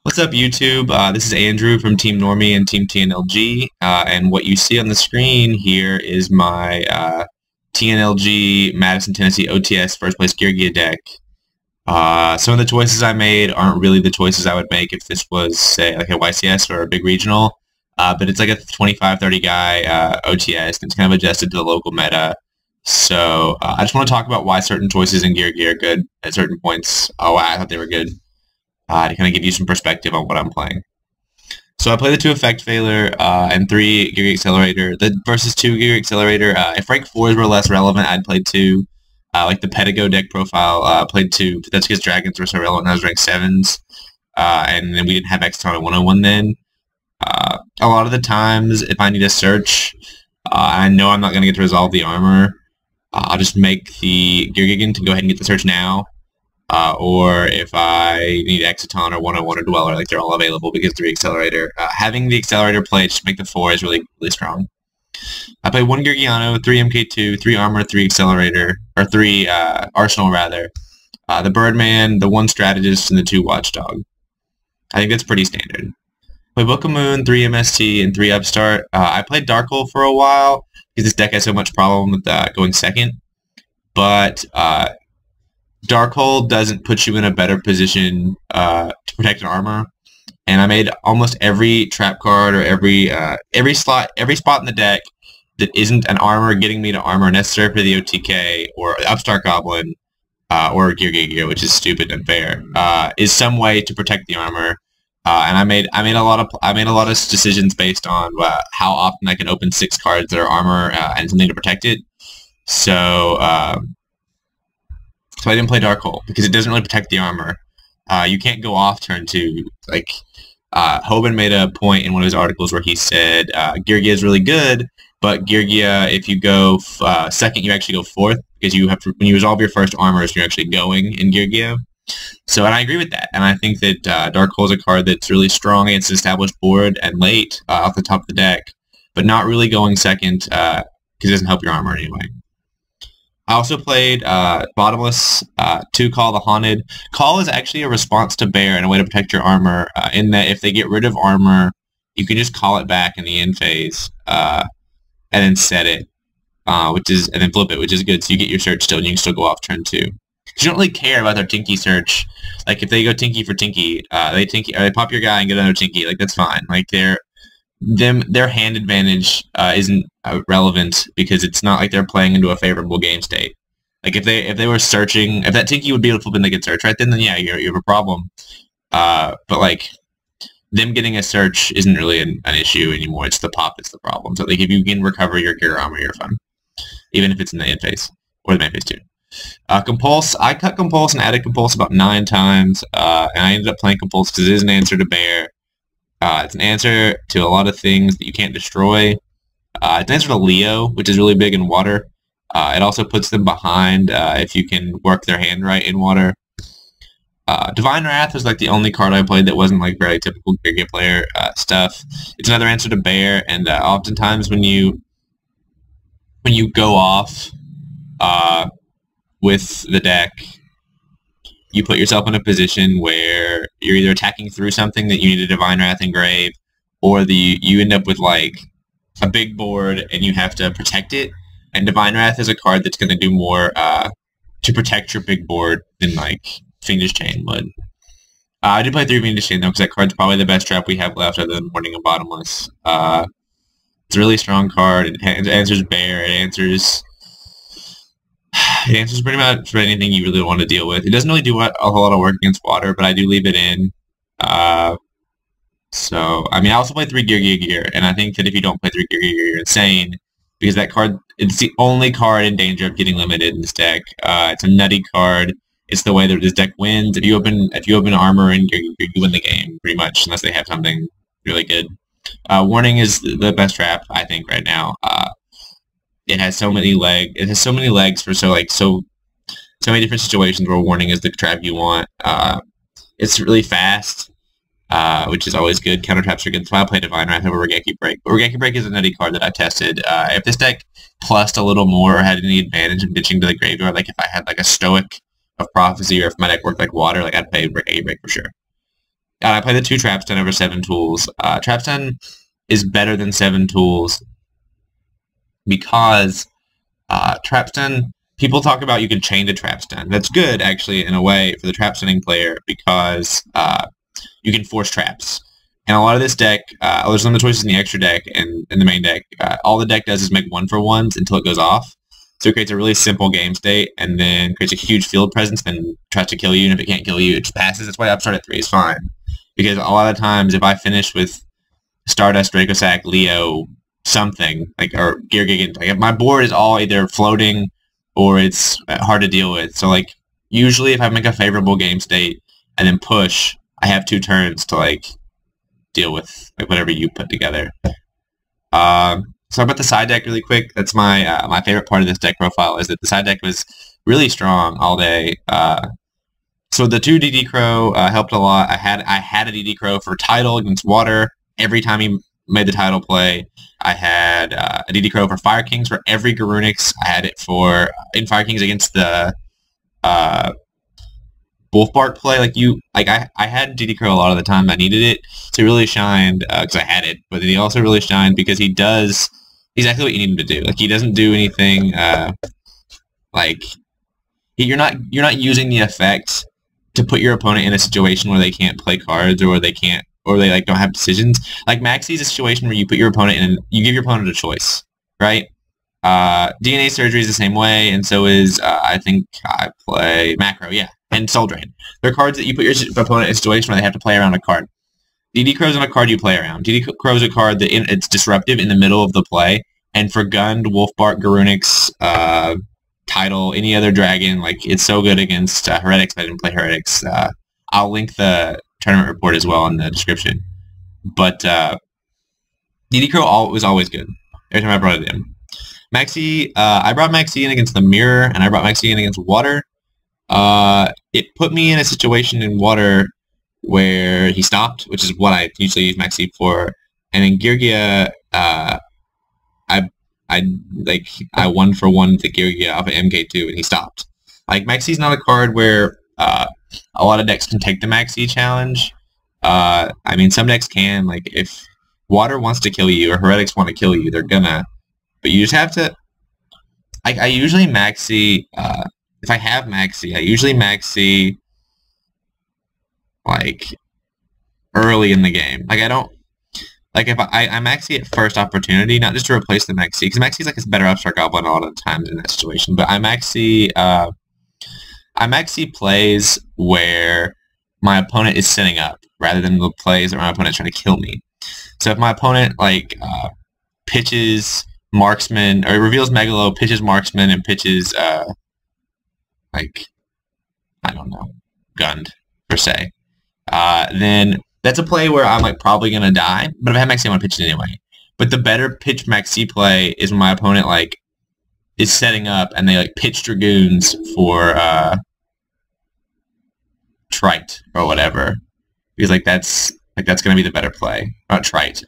What's up, YouTube? This is Andrew from Team Normie and Team TNLG, and what you see on the screen here is my TNLG Madison, Tennessee OTS first place Geargia deck. Some of the choices I made aren't really the choices I would make if this was, say, like a YCS or a big regional, but it's like a 25-30 guy OTS, and it's kind of adjusted to the local meta. So I just want to talk about why certain choices in Geargia are good at certain points. Oh, I thought they were good. To kind of give you some perspective on what I'm playing. So I play the 2 Effect Failure and 3 Geargia Accelerator. The versus 2 Geargia Accelerator, if rank 4s were less relevant, I'd play 2. Like the Pedigo deck profile, played 2. That's because Dragons were so relevant, I was ranked 7s. And then we didn't have Exton at 101 then. A lot of the times, if I need a search, I know I'm not going to get to resolve the armor, I'll just make the Geargigan to go ahead and get the search now. Or if I need Exciton or 101 or Dweller, like they're all available because 3 Accelerator. Having the Accelerator play to make the 4 is really strong. I play 1 Geargiano, 3 MK2, 3 Armor, 3 Accelerator, or 3 Arsenal rather. The Birdman, the 1 Strategist, and the 2 Watchdog. I think that's pretty standard. Play Book of Moon, 3 MST, and 3 Upstart. I played Dark Hole for a while because this deck has so much problem with going second. But Dark Hole doesn't put you in a better position to protect an armor, and I made almost every trap card or every spot in the deck that isn't an armor getting me to armor necessary for the OTK or Upstart Goblin or Geargia, which is stupid and unfair, is some way to protect the armor. And I made a lot of decisions based on how often I can open 6 cards that are armor and something to protect it. So I didn't play Dark Hole because it doesn't really protect the armor. You can't go off turn 2. Like Hoban made a point in one of his articles where he said Geargia is really good, but Geargia, if you go second, you actually go 4th because you have to, when you resolve your first armors, you're actually going in Geargia. So, and I agree with that, and I think that Dark Hole is a card that's really strong against an established board and late off the top of the deck, but not really going second because it doesn't help your armor anyway. I also played Bottomless, 2 Call the Haunted. Call is actually a response to Bear and a way to protect your armor, in that if they get rid of armor, you can just call it back in the end phase, and then set it, and then flip it, which is good, so you get your search still, and you can still go off turn 2. You don't really care about their Tinky search. Like, if they go Tinky for Tinky, they pop your guy and get another Tinky, like, that's fine. Like, their hand advantage isn't relevant because it's not like they're playing into a favorable game state. Like if they were searching, if that Tinky would be able to flip and they could search right then yeah, you have a problem. But like them getting a search isn't really an issue anymore. It's the pop that's the problem. So like if you can recover your gear armor, you're fine, even if it's in the end phase or the main phase too. Compulse, I cut Compulse and added Compulse about 9 times, and I ended up playing Compulse because it is an answer to Bear. It's an answer to a lot of things that you can't destroy. It's an answer to Leo, which is really big in water. It also puts them behind if you can work their hand right in water. Divine Wrath was like the only card I played that wasn't like very typical Geargia player stuff. It's another answer to Bear, and oftentimes when you go off with the deck, you put yourself in a position where you're either attacking through something that you need a Divine Wrath engrave, or you end up with like a big board and you have to protect it. And Divine Wrath is a card that's going to do more to protect your big board than like Fiendish Chain would. I did play 3 Fiendish Chain though because that card's probably the best trap we have left other than Warning and Bottomless. It's a really strong card. It answers Bear. It answers pretty much for anything you really want to deal with. It doesn't really do a whole lot of work against water, but I do leave it in. So, I mean, I also play 3 Gear, and I think that if you don't play 3 Gear, you're insane, because that card, it's the only card in danger of getting limited in this deck. It's a nutty card. It's the way that this deck wins. If you open armor in Gear, you win the game, pretty much, unless they have something really good. Warning is the best trap, I think, right now. It has so many legs for so many different situations where Warning is the trap you want. It's really fast, which is always good. Counter traps are good. That's why I play Divine Wrath over Regeki Break. But Regeki Break is a nutty card that I tested. If this deck plussed a little more or had any advantage in ditching to the graveyard, like if I had like a Stoic of Prophecy or if my deck worked like water, like I'd play Regeki Break for sure. I play the 2 Trapstun over 7 tools. Trapstun is better than 7 tools because Trapstun, people talk about you can chain to Trapstun. That's good, actually, in a way, for the Trapstunning player because you can force traps. And a lot of this deck, there's some of the choices in the extra deck and in the main deck. All the deck does is make 1-for-1s until it goes off. So it creates a really simple game state and then creates a huge field presence and tries to kill you. And if it can't kill you, it just passes. That's why Upstart at 3 is fine. Because a lot of times, if I finish with Stardust, Dracosack, Leo, something, or Geargia, if my board is all either floating or it's hard to deal with. So, usually if I make a favorable game state and then push, I have 2 turns to, deal with, whatever you put together. So about the side deck really quick. That's my my favorite part of this deck profile is that the side deck was really strong all day. So the 2 DD Crow helped a lot. I had a DD Crow for Tidal against Water every time he made the Tidal play. I had a DD Crow for Fire Kings for every Garunix. I had it for in Fire Kings against the Wolfbark play. I had DD Crow a lot of the time. I needed it. So he really shined because I had it, but he also really shined because he does exactly what you need him to do. He doesn't do anything you're not using the effect to put your opponent in a situation where they can't play cards or they don't have decisions. Maxi is a situation where you put your opponent in, you give your opponent a choice, right? DNA Surgery is the same way, and so is I think I play Macro, yeah, and Soul Drain. They're cards that you put your opponent in a situation where they have to play around a card. DD Crow's on a card you play around. DD Crow's a card that it's disruptive in the middle of the play, and for Gund, Wolfbark, Garunix, Tidal, any other dragon, it's so good against Heretics, but I didn't play Heretics. I'll link the tournament report as well in the description. But DD Crow was always good every time I brought it in. Maxi, I brought Maxi in against the Mirror, and I brought Maxi in against Water. It put me in a situation in Water where he stopped, which is what I usually use Maxi for. And in Geargia, I 1-for-1 the Geargia off of MK2, and he stopped. Maxi's not a card where a lot of decks can take the Maxi challenge. Some decks can. If Water wants to kill you or Heretics want to kill you, they're gonna. But you just have to... I usually Maxi... if I have Maxi, I usually Maxi... early in the game. I don't... if I Maxi at first opportunity, not just to replace the Maxi, because Maxi's a better Upstart Goblin a lot of the times in that situation, but I Maxi plays where my opponent is setting up, rather than the plays that my opponent's trying to kill me. So if my opponent, pitches Marksman, or reveals Megalo, pitches Marksman, and pitches, I don't know, Gund, per se, then that's a play where I'm probably gonna die. But if I have Maxi, I want to pitch it anyway. But the better pitch Maxi play is when my opponent is setting up and they pitch Dragoons for Trite or whatever, because that's gonna be the better play. Not Trite.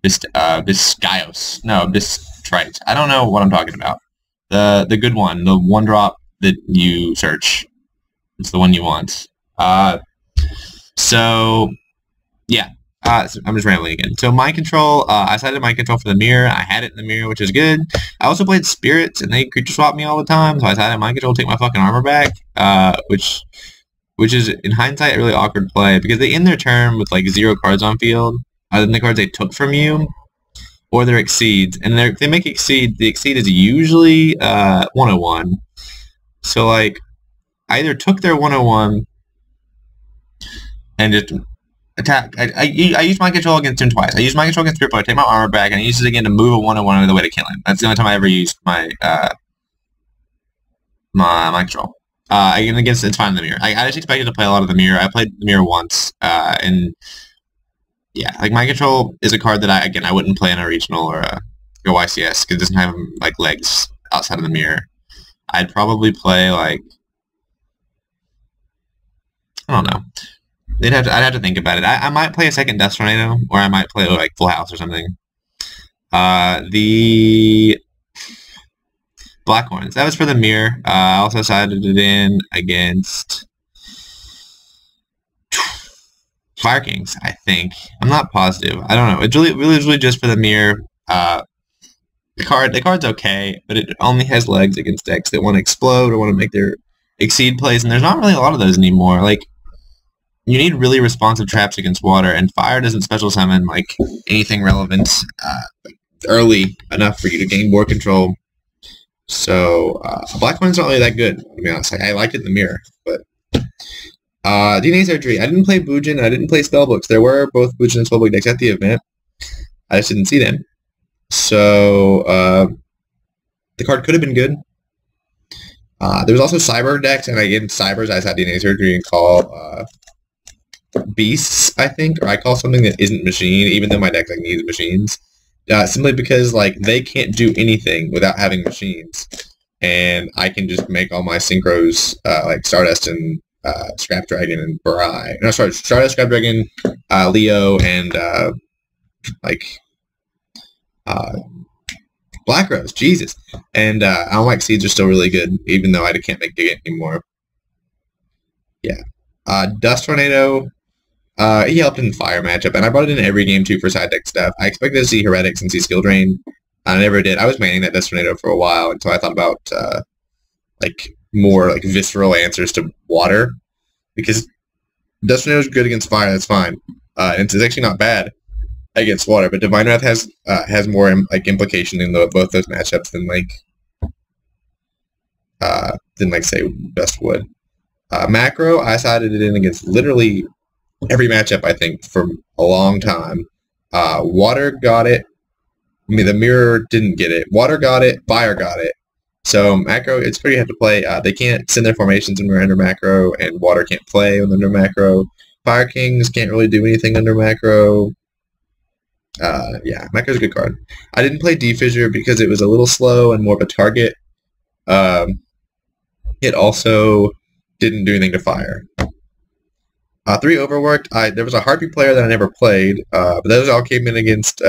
Biscayos. No, Trite. I don't know what I'm talking about. The good one, the 1-drop that you search. It's the one you want. So, yeah. So I'm just rambling again. So, Mind Control, I decided Mind Control for the Mirror. I had it in the Mirror, which is good. I also played Spirits, and they creature swap me all the time, so I decided Mind Control to take my fucking armor back, which is, in hindsight, a really awkward play, because they end their turn with, 0 cards on field, other than the cards they took from you, or their Exceeds. And if they make Exceed, the Exceed is usually 101. So, I either took their 101 and just attack. I used Mind Control against him twice. I used Mind Control against Spirit Boy, take my armor back, and I used it again to move a 101 out of the way to kill him. That's the only time I ever used my my Mind Control. Again, it's fine in the Mirror. I just expected to play a lot of the Mirror. I played the Mirror once, and yeah, Mind Control is a card that I wouldn't play in a regional or a YCS because it doesn't have legs outside of the Mirror. I'd probably play I don't know. I'd have to think about it. I might play a second Dust Tornado, or I might play Full House or something. The Blackhorns. That was for the Mirror. I also sided it in against Fire Kings, I think. I'm not positive. I don't know. It's really just for the mirror. The card's okay, but it only has legs against decks that want to explode or want to make their exceed plays, and there's not really a lot of those anymore. Like, you need really responsive traps against water, and fire doesn't special summon like anything relevant early enough for you to gain board control. So black one's not really that good, to be honest. I liked it in the mirror, but DNA Surgery. I didn't play Bujin, I didn't play Spellbooks. There were both Bujin and Spellbook decks at the event. I just didn't see them. So the card could have been good. There was also Cyber decks, and again, Cybers, I had DNA Surgery and call Beasts, I think, or I call something that isn't machine, even though my deck like needs machines. Simply because like they can't do anything without having machines, and I can just make all my synchros like Stardust and Scrap Dragon and Barai. No, sorry, Stardust, Scrap Dragon, Leo, and Black Rose. Jesus, and Almike Seeds are still really good, even though I can't make Gigant anymore. Yeah, Dust Tornado. He helped in the fire matchup, and I brought it in every game too for side deck stuff. I expected to see Heretics and see Skill Drain. I never did. I was manning that Dust Tornado for a while until I thought about like more like visceral answers to water, because Dust Tornado is good against fire. That's fine. And it's actually not bad against water, but Divine Wrath has more like implication in both those matchups than say Dust would. Macro, I sided it in against literally every matchup, I think, for a long time. Water got it. I mean, the mirror didn't get it. Water got it. Fire got it. So macro, it's pretty hard to play. They can't send their formations when we're under macro, and water can't play when they're under macro. Fire Kings can't really do anything under macro. Yeah, macro's a good card. I didn't play D-Fissure because it was a little slow and more of a target. It also didn't do anything to fire. 3 overworked. There was a Harpy player that I never played, but those all came in against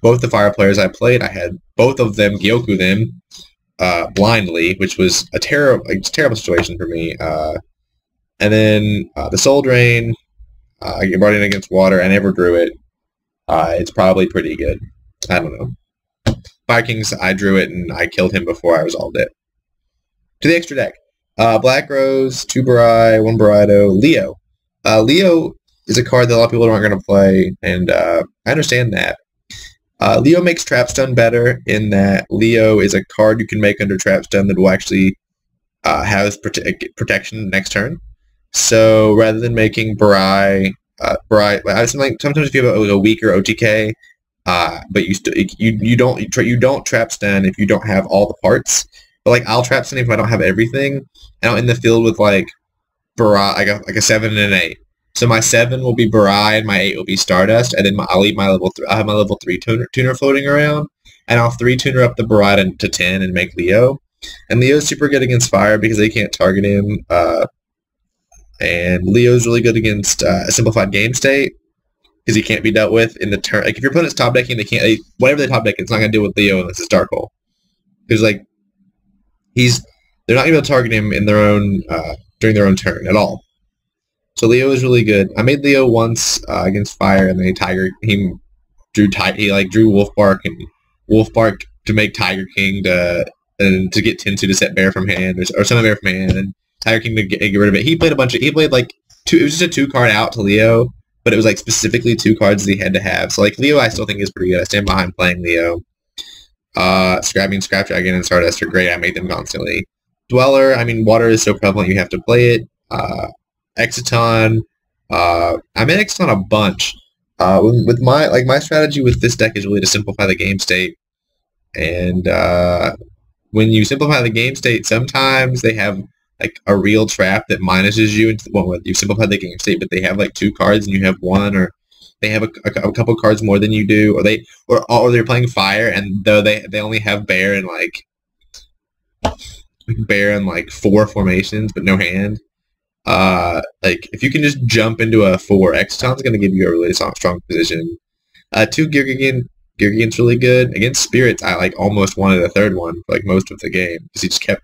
both the fire players I played. I had both of them Gyoku them blindly, which was a terrible situation for me. And then the Soul Drain, I brought in against water. I never drew it. It's probably pretty good. I don't know. Fire Kings, I drew it and I killed him before I resolved it. To the extra deck. Black Rose, 2 Barai, 1 Baraido, Leo. Leo is a card that a lot of people aren't going to play, and I understand that. Leo makes Trapstun better in that Leo is a card you can make under Trapstun that will actually have protection next turn. So rather than making Barai, sometimes if you have a weaker OTK, but you don't Trapstun if you don't have all the parts. But like I'll Trapstun if I don't have everything, and I'm in the field with like Barai, like a 7 and an 8. So my 7 will be Barai and my 8 will be Stardust, and then I'll have my level 3 tuner floating around, and I'll 3-tuner up the Barai to 10 and make Leo. And Leo's super good against fire because they can't target him. And Leo's really good against a simplified game state because he can't be dealt with in the turn. Like if your opponent's top decking, whatever they top deck, it's not gonna deal with Leo unless it's Dark Hole. Because like they're not gonna be able to target him in their own during their own turn at all. So Leo is really good. I made Leo once against fire, and then he drew Wolfbark and Wolfbark to make Tiger King to get Tensu to set Bear from hand or summon Bear from hand, and Tiger King to get rid of it. He played like 2. It was just a 2-card out to Leo, but it was like specifically 2 cards that he had to have. So like Leo, I still think is pretty good. I stand behind playing Leo. Scrap Dragon and Stardust are great. I make them constantly. Dweller, I mean, water is so prevalent you have to play it. Exiton, I made Exiton a bunch. With my strategy with this deck is really to simplify the game state. And when you simplify the game state, sometimes they have like a real trap that minuses you. Well, you simplify the game state, but they have like 2 cards and you have 1, or they have a couple cards more than you do, or they're playing fire, and though they only have bear and like 4 formations but no hand. Like if you can just jump into a 4, Exiton's going to give you a really strong position. 2 Geargian's really good against spirits. I like almost wanted a 3rd one for like most of the game because he just kept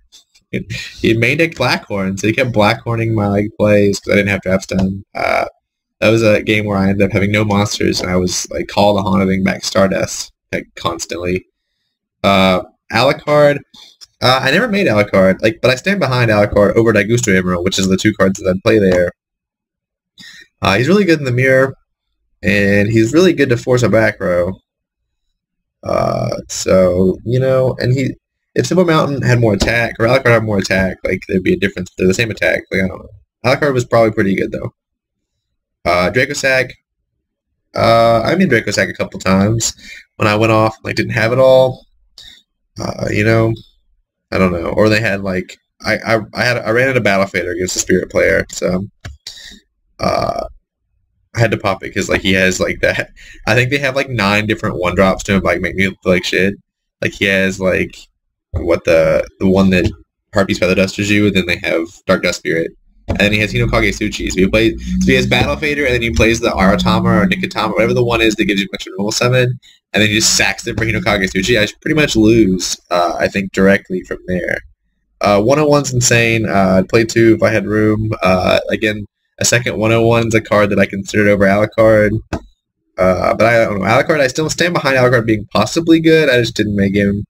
He main decked Blackhorn, so he kept Blackhorning my like, plays because I didn't have draft stun. That was a game where I ended up having no monsters, and I was like call the Haunting back Stardust like, constantly. Alucard. I never made Alucard, like, but I stand behind Alucard over Daigusto Emerald, which is the two cards that I'd play there. He's really good in the mirror, and he's really good to force a back row. So, you know, and if Silver Mountain had more attack, or Alucard had more attack, like, there'd be a difference. They're the same attack. Like, I don't know. Alucard was probably pretty good, though. Dracosack. I made Dracosack a couple times. When I went off, like, didn't have it all. You know, I don't know. Or they had, like, I ran into Battle Fader against a Spirit player, so, I had to pop it because, like, he has, like, that. I think they have, like, 9 different 1-drops to, like, make me feel like shit. Like, he has, like, the one that Harpy's Feather Dusters you, and then they have Dark Dust Spirit. And then he has Hinokage Tsuchi. So he has Battle Fader, and then he plays the Aratama or Nikotama, whatever the one is that gives you extra normal summon, and then he just sacks it for Hinokage Tsuchi. I should pretty much lose, I think, directly from there. 101's insane. I'd play 2 if I had room. Again, a second 101's a card that I considered over Alucard. But I don't know. Alucard, I still stand behind Alucard being possibly good. I just didn't make him.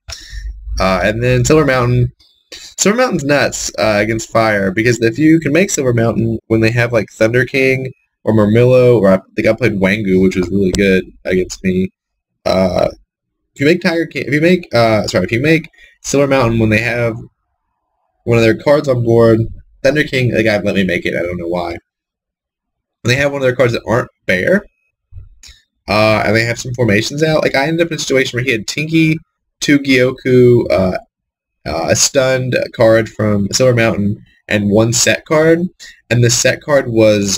And then Silver Mountain. Silver Mountain's nuts against Fire, because if you can make Silver Mountain when they have, like, Thunder King or Murmillo, or I think I played Wangu, which was really good against me. If you make Tiger King, if you make Silver Mountain when they have one of their cards on board, Thunder King, the guy let me make it, I don't know why. When they have one of their cards that aren't Bear, and they have some formations out, like, I ended up in a situation where he had Tinky, 2 Gyoku, a stunned card from Silver Mountain, and 1 set card, and the set card was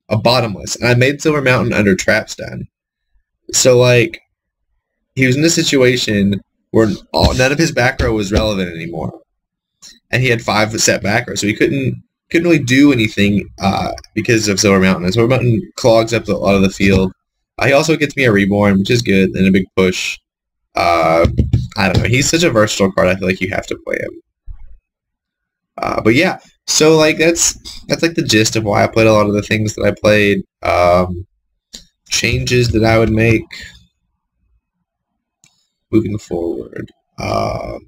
a bottomless, and I made Silver Mountain under trap stun. So, like, he was in a situation where none of his back row was relevant anymore, and he had 5 set back row, so he couldn't really do anything because of Silver Mountain. And Silver Mountain clogs up a lot of the field. He also gets me a Reborn, which is good, and a big push. I don't know. He's such a versatile card. I feel like you have to play him. But yeah, so like that's like the gist of why I played a lot of the things that I played. Changes that I would make moving forward. I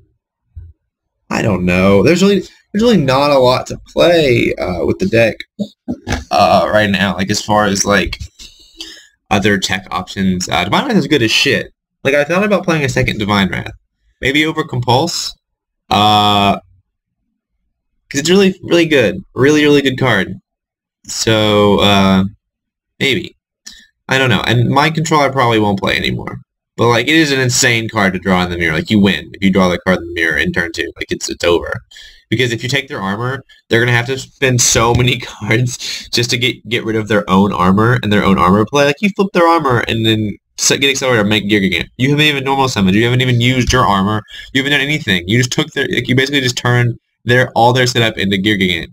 don't know. There's really not a lot to play with the deck right now. Like, as far as like other tech options, Divine Wrath is good as shit. Like, I thought about playing a second Divine Wrath. Maybe over Compulse. Because it's really, really good. Really, really good card. So, maybe. I don't know. And Mind Control I probably won't play anymore. But, like, it is an insane card to draw in the mirror. Like, you win if you draw the card in the mirror in turn 2. Like, it's over. Because if you take their armor, they're going to have to spend so many cards just to get rid of their own armor and their own armor play. Like, you flip their armor and then get accelerated and make Geargia. You haven't even normal summoned. You haven't even used your armor. You haven't done anything. You just took you basically just turned all their setup into Geargia.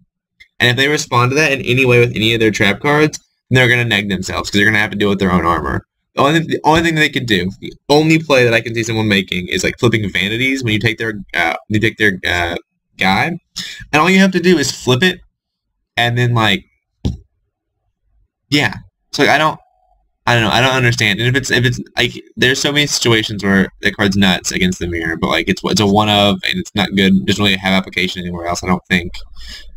And if they respond to that in any way with any of their trap cards, they're going to neg themselves because they're going to have to deal with their own armor. The only thing they could do, the only play that I can see someone making is like flipping vanities when you take their guy, and all you have to do is flip it, and then like, yeah. So like, I don't know. I don't understand. And if it's like, there's so many situations where the card's nuts against the mirror, but like it's a one of, and it's not good. It doesn't really have application anywhere else. I don't think.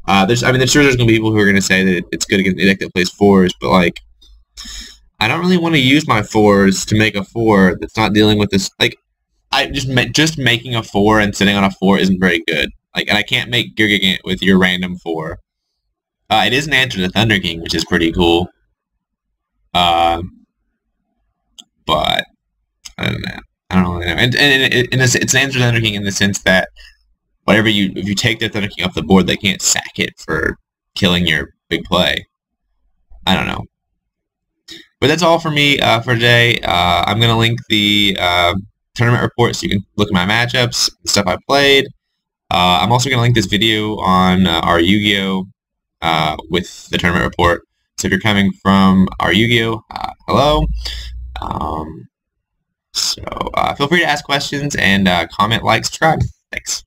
There's gonna be people who are gonna say that it's good against a deck that plays 4s, but like, I don't really want to use my 4s to make a 4 that's not dealing with this. Like, I just making a 4 and sitting on a 4 isn't very good. Like, and I can't make Geargia with your random 4. It is an answer to Thunder King, which is pretty cool. But I don't know. I don't really know. And it's an answer to Thunder King in the sense that if you take their Thunder King off the board, they can't sack it for killing your big play. I don't know. But that's all for me for today. I'm going to link the tournament report so you can look at my matchups, the stuff I played. I'm also going to link this video on our Yu-Gi-Oh! With the tournament report. So if you're coming from our Yu-Gi-Oh! Hello. So feel free to ask questions and comment, like, subscribe. Thanks.